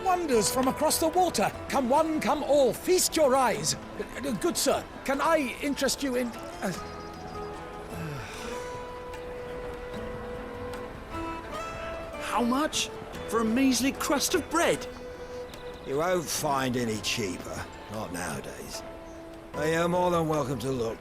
wonders from across the water. Come one, come all, feast your eyes. Good sir, can I interest you in... How much? For a measly crust of bread? You won't find any cheaper. Not nowadays. But you're more than welcome to look.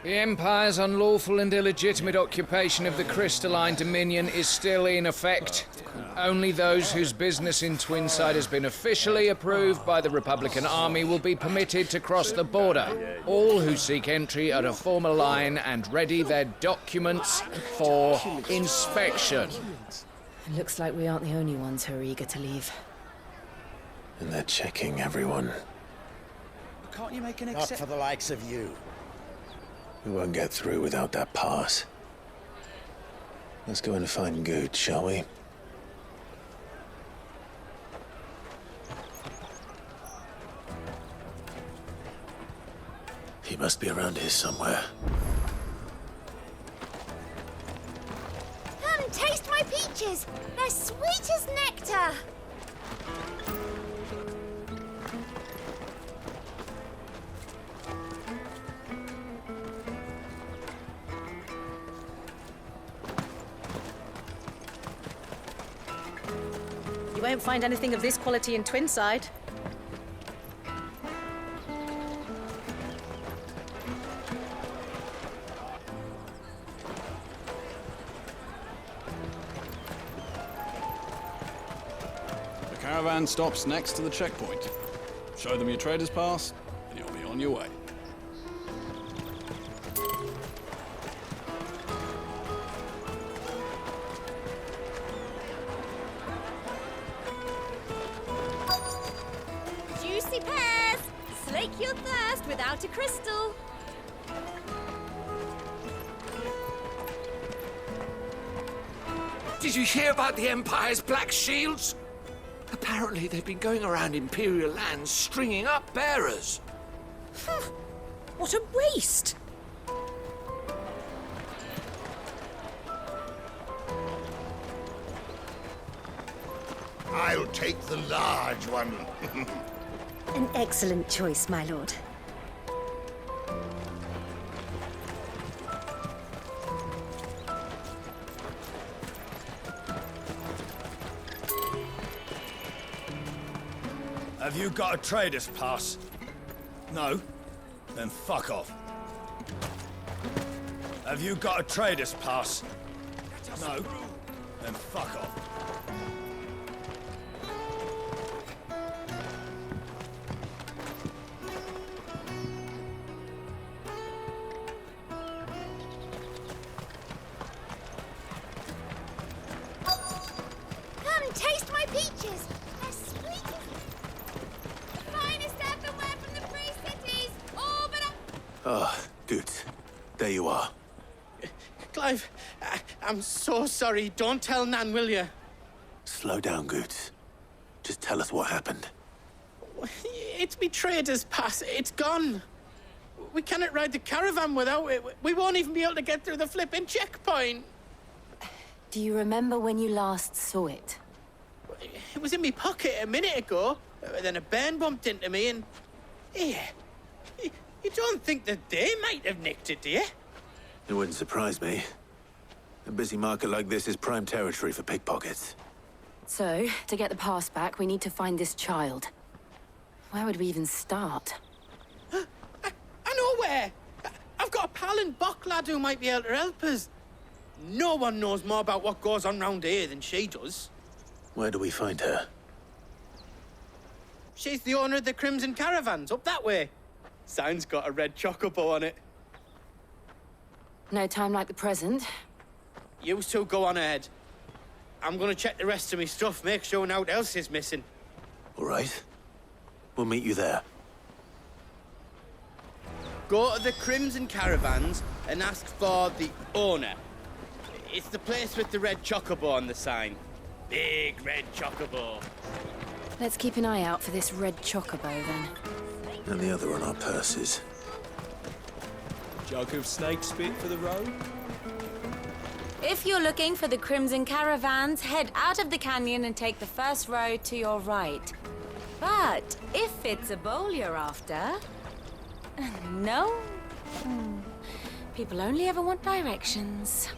The Empire's unlawful and illegitimate occupation of the crystalline dominion is still in effect. Only those whose business in Twinside has been officially approved by the Republican Army will be permitted to cross the border. All who seek entry are to form a line and ready their documents for inspection. It looks like we aren't the only ones who are eager to leave. And they're checking everyone. Can't you make an Not for the likes of you. We won't get through without that pass. Let's go in and find Good, shall we? He must be around here somewhere. Come, taste my peaches! They're sweet as nectar! You won't find anything of this quality in Twinside. The caravan stops next to the checkpoint. Show them your trader's pass, and you'll be on your way. Juicy pears! Slake your thirst without a crystal. Did you hear about the Empire's Black Shields? Apparently they've been going around Imperial lands stringing up bearers. What a waste! I'll take the large one. An excellent choice, my lord. Have you got a trader's pass? No? Then fuck off. Have you got a trader's pass? No? Then fuck off. Come, taste my peaches! They're sweet as... The finest earthenware from the Free Cities! All but a... Ah, Good. There you are. Clive, I'm so sorry. Don't tell Nan, will you? Slow down, Good. Just tell us what happened. It's me trader's pass. It's gone. We cannot ride the caravan without it. We won't even be able to get through the flipping checkpoint. Do you remember when you last saw it? It was in my pocket a minute ago. Then a bairn bumped into me and... Yeah. You don't think that they might have nicked it, do you? It wouldn't surprise me. A busy market like this is prime territory for pickpockets. So, to get the pass back, we need to find this child. Where would we even start? I know where! I've got a pal in Bock lad who might be able to help us. No one knows more about what goes on round here than she does. Where do we find her? She's the owner of the Crimson Caravans, up that way. Sign's got a red chocobo on it. No time like the present. You two go on ahead. I'm gonna check the rest of my stuff, make sure naught else is missing. All right. We'll meet you there. Go to the Crimson Caravans and ask for the owner. It's the place with the red chocobo on the sign. Big red chocobo. Let's keep an eye out for this red chocobo, then. And the other on our purses. Jug of snake spit for the road? If you're looking for the Crimson Caravans, head out of the canyon and take the first road to your right. But if it's a bowl you're after... No? People only ever want directions.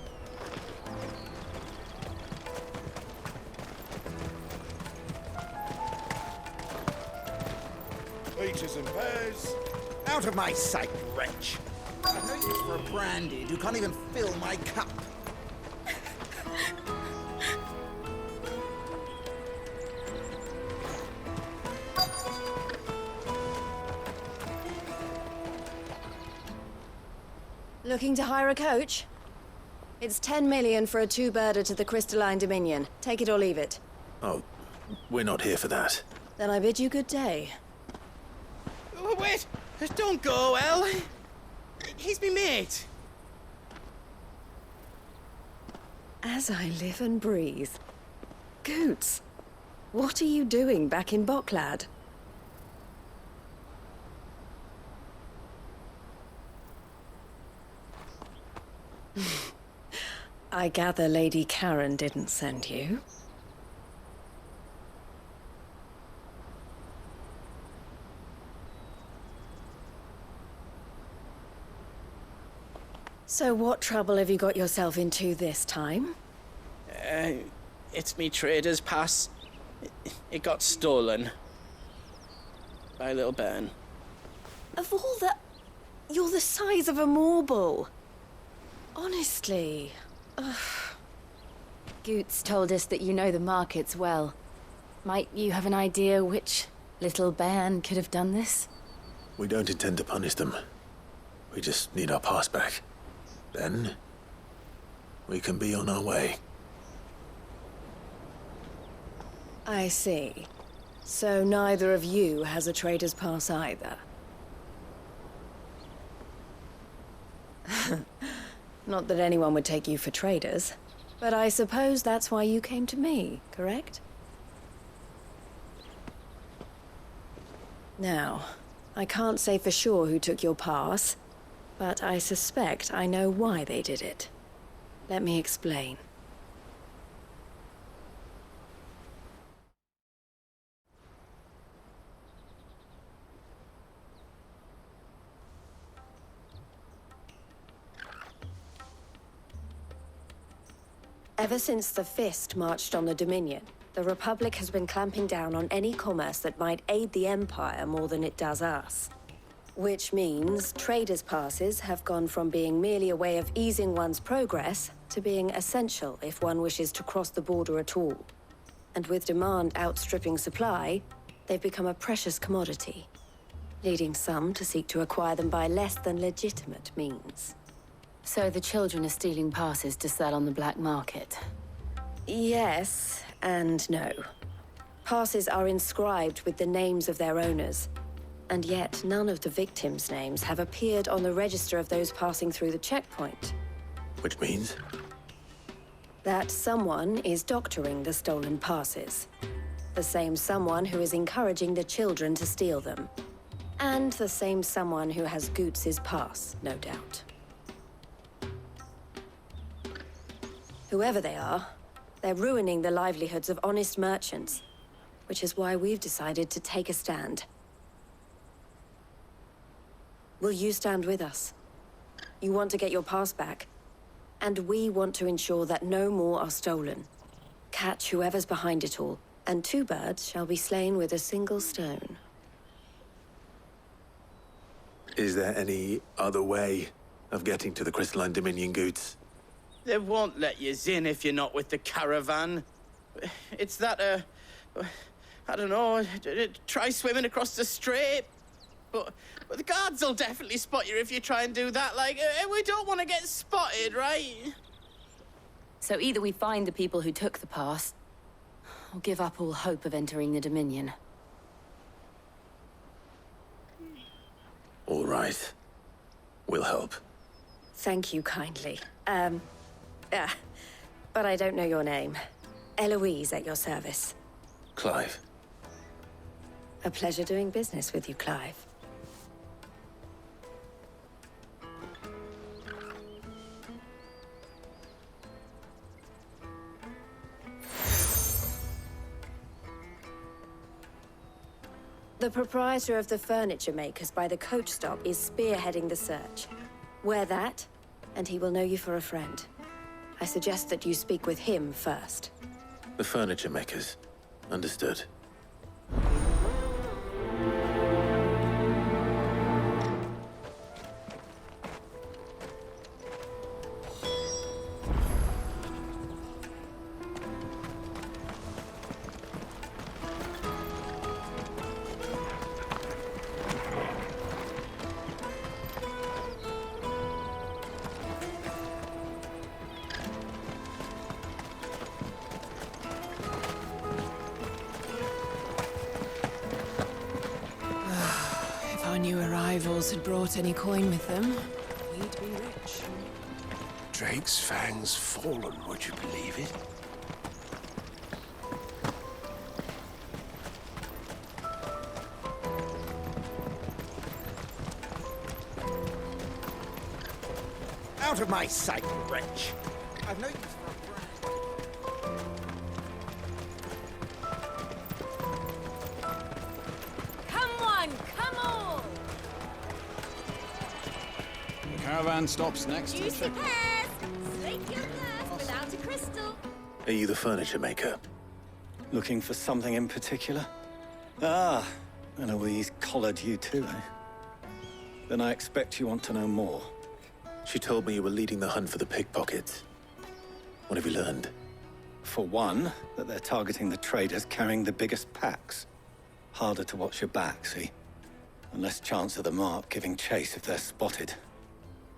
Peaches and pears. Out of my sight, wretch! I've no use for a brandy who can't even fill my cup. Looking to hire a coach? It's 10 million for a two-birder to the Crystalline Dominion. Take it or leave it. Oh, we're not here for that. Then I bid you good day. Oh, wait! Don't go, El. He's me mate. As I live and breathe. Goots, what are you doing back in Bocklad? I gather Lady Karen didn't send you. So what trouble have you got yourself into this time? It's me trader's pass. It got stolen. By little Ben. Of all the... You're the size of a marble. Honestly. Ugh. Goots told us that you know the markets well. Might you have an idea which little bairn could have done this? We don't intend to punish them. We just need our pass back. Then, we can be on our way. I see. So neither of you has a trader's pass either. Not that anyone would take you for traders, but I suppose that's why you came to me, correct? Now, I can't say for sure who took your pass, but I suspect I know why they did it. Let me explain. Ever since the Fist marched on the Dominion, the Republic has been clamping down on any commerce that might aid the Empire more than it does us. Which means traders' passes have gone from being merely a way of easing one's progress to being essential if one wishes to cross the border at all. And with demand outstripping supply, they've become a precious commodity, leading some to seek to acquire them by less than legitimate means. So the children are stealing passes to sell on the black market? Yes and no. Passes are inscribed with the names of their owners, and yet none of the victims' names have appeared on the register of those passing through the checkpoint. Which means? That someone is doctoring the stolen passes. The same someone who is encouraging the children to steal them. And the same someone who has Goots' pass, no doubt. Whoever they are, they're ruining the livelihoods of honest merchants, which is why we've decided to take a stand. Will you stand with us? You want to get your pass back, and we want to ensure that no more are stolen. Catch whoever's behind it all, and two birds shall be slain with a single stone. Is there any other way of getting to the Crystalline Dominion, Goots? They won't let you in if you're not with the caravan. It's that, I don't know, try swimming across the strait. But the guards will definitely spot you if you try and do that. Like, we don't want to get spotted, right? So either we find the people who took the pass, or give up all hope of entering the Dominion. All right. We'll help. Thank you kindly. But I don't know your name. Eloise at your service. Clive. A pleasure doing business with you, Clive. The proprietor of the furniture makers by the coach stop is spearheading the search. Wear that, and he will know you for a friend. I suggest that you speak with him first. The furniture makers. Understood. New arrivals had brought any coin with them, we'd be rich. Drake's fangs fallen, would you believe it? Out of my sight, wretch! I've no use for a brand. Caravan stops next to the Juicy check. pears! Slake your thirst without a crystal. Are you the furniture maker? Looking for something in particular? Ah, Eloise collared you too, eh? Then I expect you want to know more. She told me you were leading the hunt for the pickpockets. What have you learned? For one, that they're targeting the traders carrying the biggest packs. Harder to watch your back, see? And less chance of the mark giving chase if they're spotted.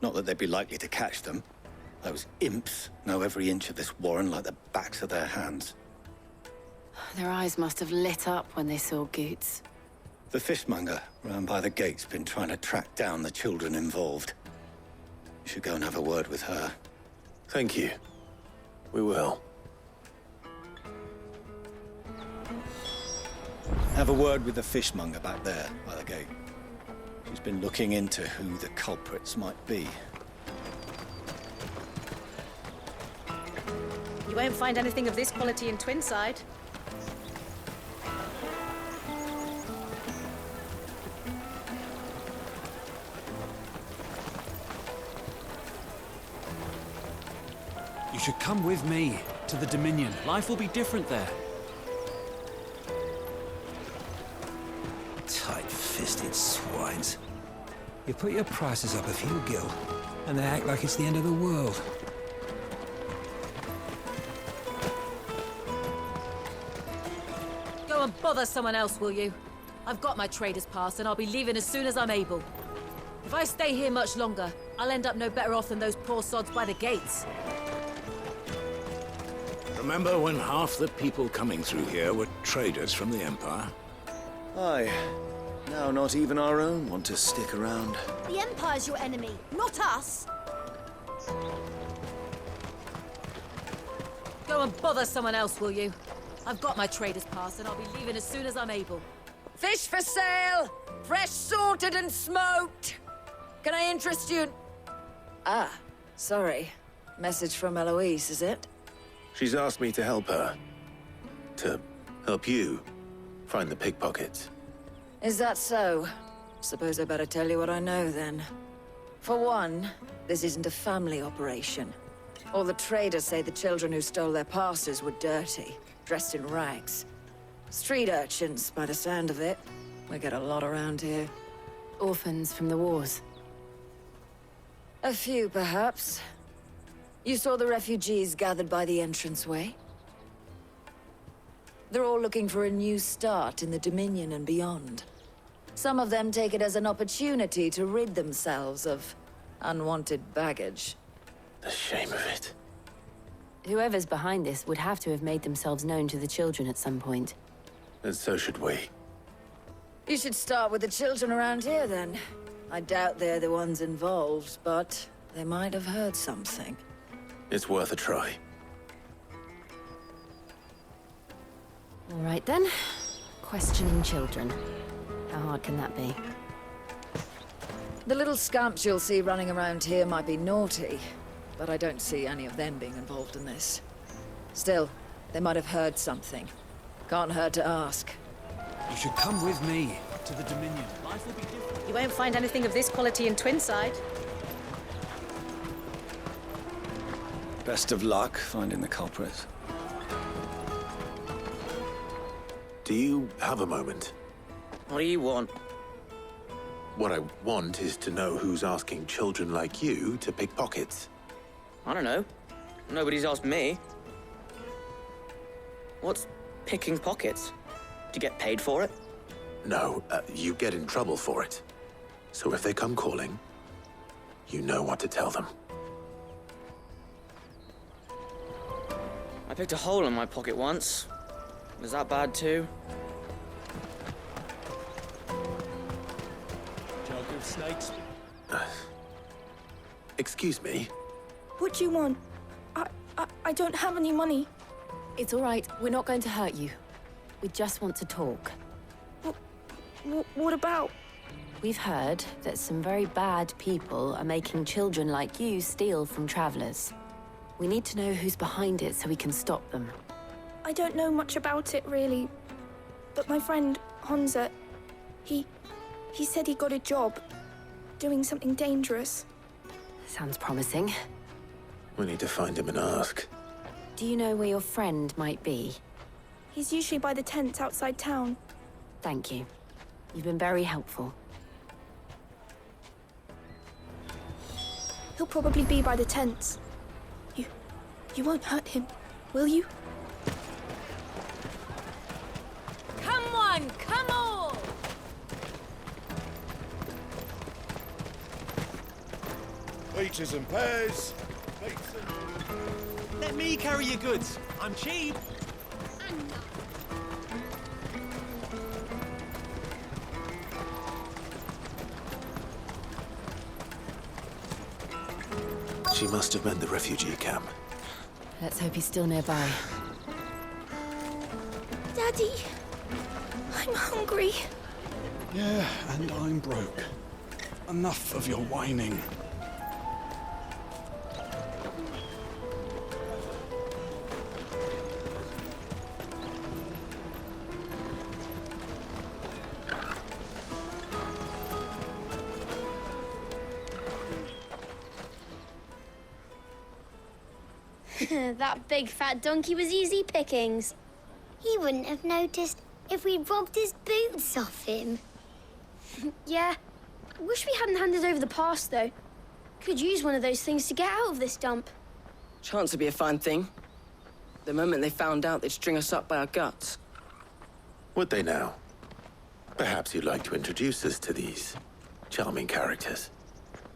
Not that they'd be likely to catch them. Those imps know every inch of this warren like the backs of their hands. Their eyes must have lit up when they saw Goots. The fishmonger round by the gate's been trying to track down the children involved. You should go and have a word with her. Thank you. We will. Have a word with the fishmonger back there by the gate. She's been looking into who the culprits might be. You won't find anything of this quality in Twinside. You should come with me to the Dominion. Life will be different there. Tight-fisted swines. You put your prices up a few gil, and they act like it's the end of the world. Go and bother someone else, will you? I've got my trader's pass and I'll be leaving as soon as I'm able. If I stay here much longer, I'll end up no better off than those poor sods by the gates. Remember when half the people coming through here were traders from the Empire? Aye. Now not even our own want to stick around. The Empire's your enemy, not us. Go and bother someone else, will you? I've got my trader's pass and I'll be leaving as soon as I'm able. Fish for sale! Fresh sorted and smoked! Can I interest you? Ah, sorry. Message from Eloise, is it? She's asked me to help her. To help you find the pickpockets. Is that so? Suppose I better tell you what I know, then. For one, this isn't a family operation. All the traders say the children who stole their passes were dirty, dressed in rags. Street urchins, by the sound of it. We get a lot around here. Orphans from the wars. A few, perhaps. You saw the refugees gathered by the entranceway? They're all looking for a new start in the Dominion and beyond. Some of them take it as an opportunity to rid themselves of unwanted baggage. The shame of it. Whoever's behind this would have to have made themselves known to the children at some point. And so should we. You should start with the children around here, then. I doubt they're the ones involved, but they might have heard something. It's worth a try. All right then. Questioning children. How hard can that be? The little scamps you'll see running around here might be naughty, but I don't see any of them being involved in this. Still, they might have heard something. Can't hurt to ask. You should come with me to the Dominion. Life will be different. You won't find anything of this quality in Twinside. Best of luck finding the culprits. Do you have a moment? What do you want? What I want is to know who's asking children like you to pick pockets. I don't know. Nobody's asked me. What's picking pockets? Do you get paid for it? No, you get in trouble for it. So if they come calling, you know what to tell them. I picked a hole in my pocket once. Was that bad too? Jug of snakes. Excuse me? What do you want? I don't have any money. It's all right. We're not going to hurt you. We just want to talk. What about? We've heard that some very bad people are making children like you steal from travelers. We need to know who's behind it so we can stop them. I don't know much about it, really. But my friend, Honza, he said he got a job doing something dangerous. Sounds promising. We need to find him and ask. Do you know where your friend might be? He's usually by the tents outside town. Thank you. You've been very helpful. He'll probably be by the tents. You won't hurt him, will you? Come on, come on! Peaches and pears. Let me carry your goods. I'm cheap. She must have meant the refugee camp. Let's hope he's still nearby. Daddy, I'm hungry. Yeah, and I'm broke. Enough of your whining. That big fat donkey was easy pickings. He wouldn't have noticed if we robbed his boots off him. Yeah. Wish we hadn't handed over the pass, though. Could use one of those things to get out of this dump. Chance would be a fine thing. The moment they found out, they'd string us up by our guts. Would they now? Perhaps you'd like to introduce us to these charming characters.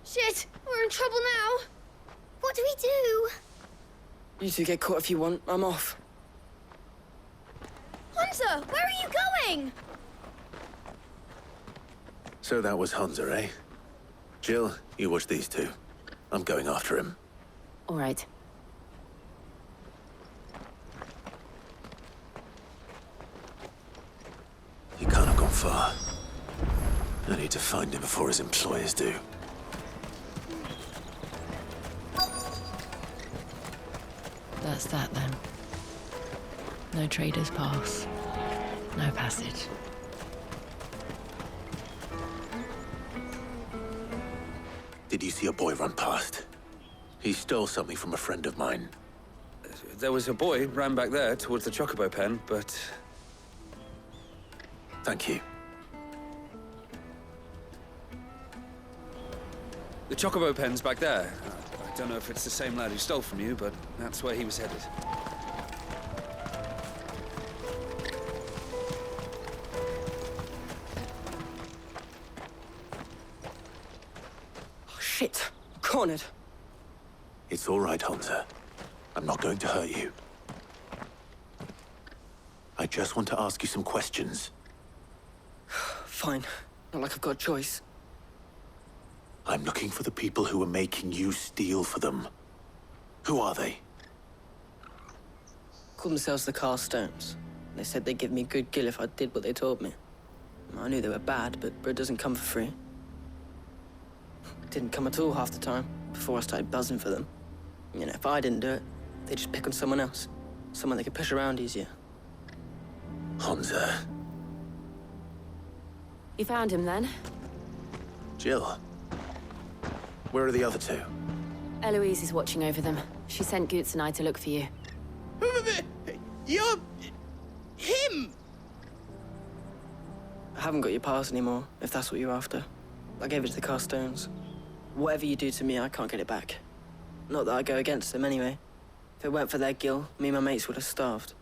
Shit, we're in trouble now. What do we do? You two get caught if you want. I'm off. Hunter, where are you going? So that was Hunza, eh? Jill, you watch these two. I'm going after him. All right. He can't have gone far. I need to find him before his employers do. That's that then. No trader's pass. No passage. Did you see a boy run past? He stole something from a friend of mine. There was a boy ran back there towards the chocobo pen, but... Thank you. The chocobo pen's back there. I don't know if it's the same lad who stole from you, but that's where he was headed. Oh, shit. Cornered. It's all right, Hunter. I'm not going to hurt you. I just want to ask you some questions. Fine. Not like I've got a choice. I'm looking for the people who are making you steal for them. Who are they? Call themselves the Carstones. They said they'd give me good gil if I did what they told me. I knew they were bad, but bread doesn't come for free. It didn't come at all half the time, before I started buzzing for them. You know, if I didn't do it, they'd just pick on someone else. Someone they could push around easier. Honza. You found him then? Jill. Where are the other two? Eloise is watching over them. She sent Goots and I to look for you. You're... him! I haven't got your pass anymore, if that's what you're after. I gave it to the Carstones. Whatever you do to me, I can't get it back. Not that I go against them anyway. If it weren't for their gil, me and my mates would have starved.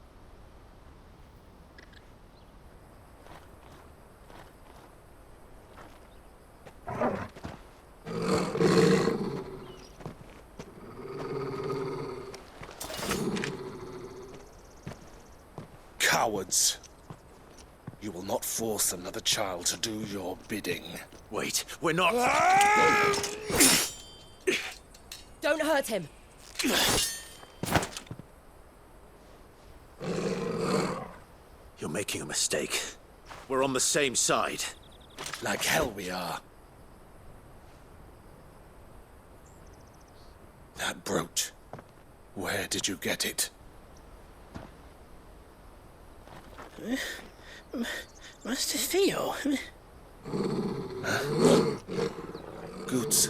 Cowards. You will not force another child to do your bidding. Wait, we're not... Don't hurt him. You're making a mistake. We're on the same side. Like hell we are. That brooch. Where did you get it? Master Theo? Goots.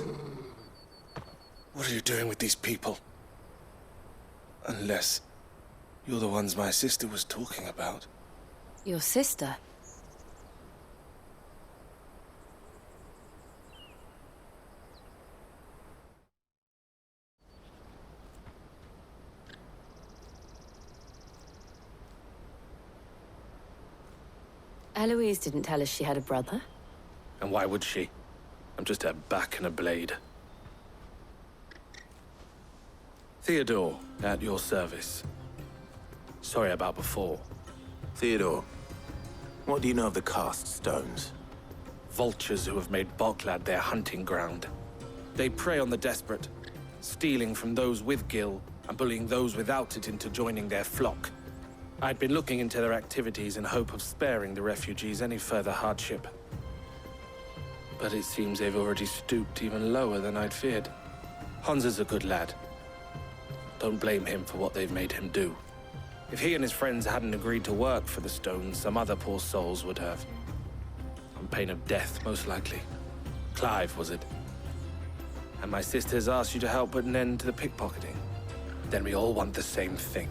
What are you doing with these people? Unless you're the ones my sister was talking about. Your sister? Eloise didn't tell us she had a brother. And why would she? I'm just her back and a blade. Theodore, at your service. Sorry about before. Theodore, what do you know of the Cast Stones? Vultures who have made Boklad their hunting ground. They prey on the desperate, stealing from those with gil and bullying those without it into joining their flock. I'd been looking into their activities in hope of sparing the refugees any further hardship. But it seems they've already stooped even lower than I'd feared. Honza's a good lad. Don't blame him for what they've made him do. If he and his friends hadn't agreed to work for the Stones, some other poor souls would have. On pain of death, most likely. Clive, was it? And my sisters asked you to help put an end to the pickpocketing. Then we all want the same thing.